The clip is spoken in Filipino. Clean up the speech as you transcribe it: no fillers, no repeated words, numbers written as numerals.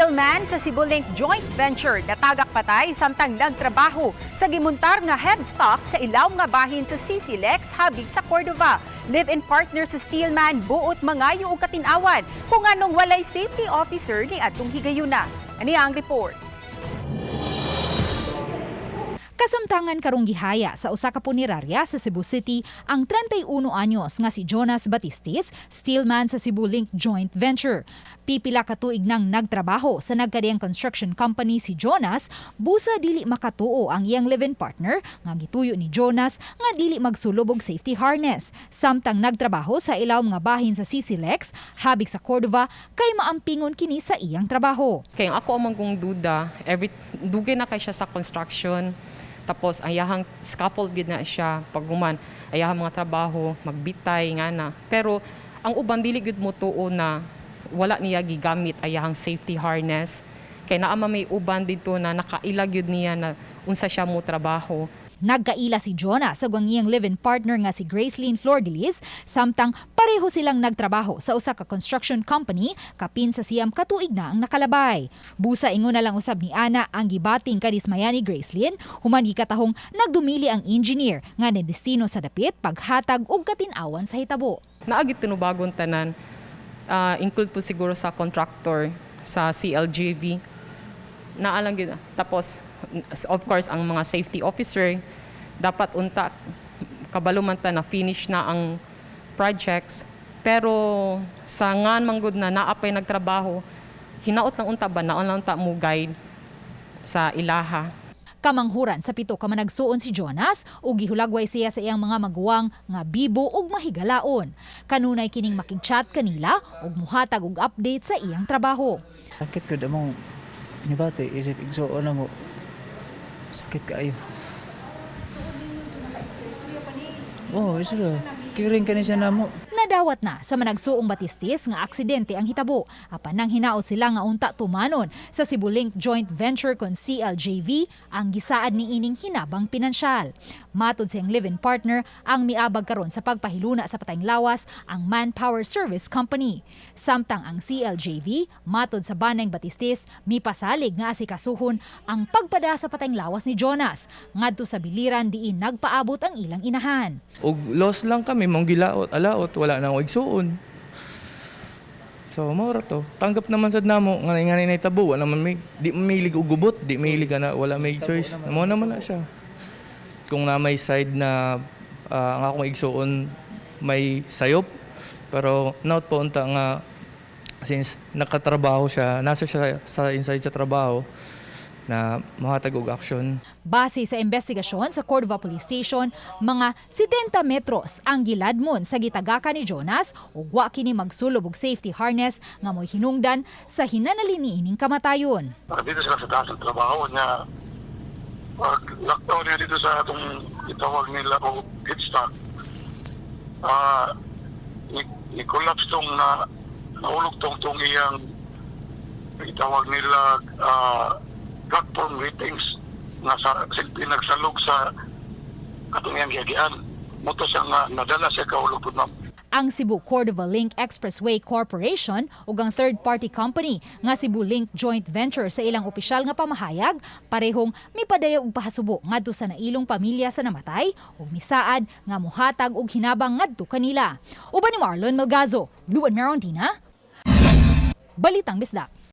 Steelman sa Cebu Link Joint Venture natagak patay samtang nagtrabaho sa gimuntar nga headstock sa ilaw nga bahin sa CCLEX habig sa Cordova. Live-in partner sa Steelman buot mangayo og katinawan kung anong walay safety officer ni atong higayuna. Ani ang report. Kasamtangan karong gihaya sa usa ka punerarya sa Cebu City ang 31 anyos nga si Jonas Batistis, steelman sa Cebu Link Joint Venture. Pipila ka tuig nang nagtrabaho sa nagkadiyang construction company si Jonas, busa dili makatuo ang iyang live-in partner nga gituyo ni Jonas nga dili magsulob og safety harness. Samtang nagtrabaho sa ilaw nga bahin sa CCLEX, habig sa Cordova, kay maampingon kini sa iyang trabaho. Kaya ako amang kong duda, dugay na kay siya sa construction. Tapos ayahang scaffold gid na siya paghuman, ayahang mga trabaho magbitay nga na. Pero ang uban dili gid mo tuo na wala niya gigamit ayahang safety harness. Kay naa may uban dito na nakailag yun niya na unsa siya mo trabaho. Nagkaila si Jonah sa iyang live-in partner nga si Gracelyn Flordelis, samtang pareho silang nagtrabaho sa usa ka construction company kapin sa siyam katuig na ang nakalabay. Busa ingon na lang usab ni ana ang gibating kadismaya ni Gracelyn, human gikatahong nagdumili ang engineer nga nidestino sa dapit paghatag og katin-awan sa hitabo. Naagit tinubagon tanan, include po siguro sa contractor sa CLJV. Naalang gid. Tapos of course ang mga safety officer dapat unta kabalo man ta na finish na ang projects, pero sa ngan manggod na naapay nagtrabaho hinaot lang unta ba naon lang ta mo guide sa ilaha. Kamanghuran sa pito ka managsuon si Jonas ug gihulagway siya sa iyang mga maguwang nga bibo ug mahigalaon. Kanunay kining makig-chat kanila ug muhatag og update sa iyang trabaho. Sakit ko damong nibati isip igsuon na mo. Sakit kaayo. Oh, isa ra. Kiring ka ni siya na mo. Nadawat na sa managsuong Batistis nga aksidente ang hitabo. Apan nang hinaot sila nga unta tumanon sa Cebu Link Joint Venture kon CLJV ang gisaad ni ining hinabang pinansyal. Matod siyang live-in partner ang miabag karon sa pagpahiluna sa patayng lawas ang Manpower Service Company. Samtang ang CLJV matod sa banayng Batistis mipasalig nga asikasuhon ang pagpada sa patayng lawas ni Jonas ngadto sa biliran diin nagpaabot ang ilang inahan. Og loss lang kami mong gilaot alaot wala na akong igsuon. So mora to. Tanggap naman sad namo nga na itabo wala man may di mahilig og gubot, di mahilig na wala may choice. Mo naman na siya. Kung na may side na ang akong igsuon may sayop, pero not po unta nga since nakatrabaho siya, nasa siya sa inside sa trabaho na mahatag og action. Base sa investigasyon sa Cordova Police Station, mga 70 metros ang giladmon sa gitagaka ni Jonas ug wa kini magsulob og safety harness nga mo'y hinungdan sa hinanali niining kamatayon. Dito sila sa taas ng trabaho niya. Pag lockdown niya dito sa atong itawag nila o headstock, i-collapse tong na naulog tong iyang itawag nila platform ratings nga sa nagsalog sa atong iyang giagian. Moto siya nga nadala siya kaulog po ma'am. Ang Cebu Cordova Link Expressway Corporation ug ang third-party company nga Cebu Link Joint Venture sa ilang opisyal nga pamahayag parehong mipadayag og pahasubo ngadto sa nailong pamilya sa namatay ug misaad nga mohatag og hinabang ngadto kanila. Uban ni Marlon Melgazo, Luan Merondina, Balitang Bisdak.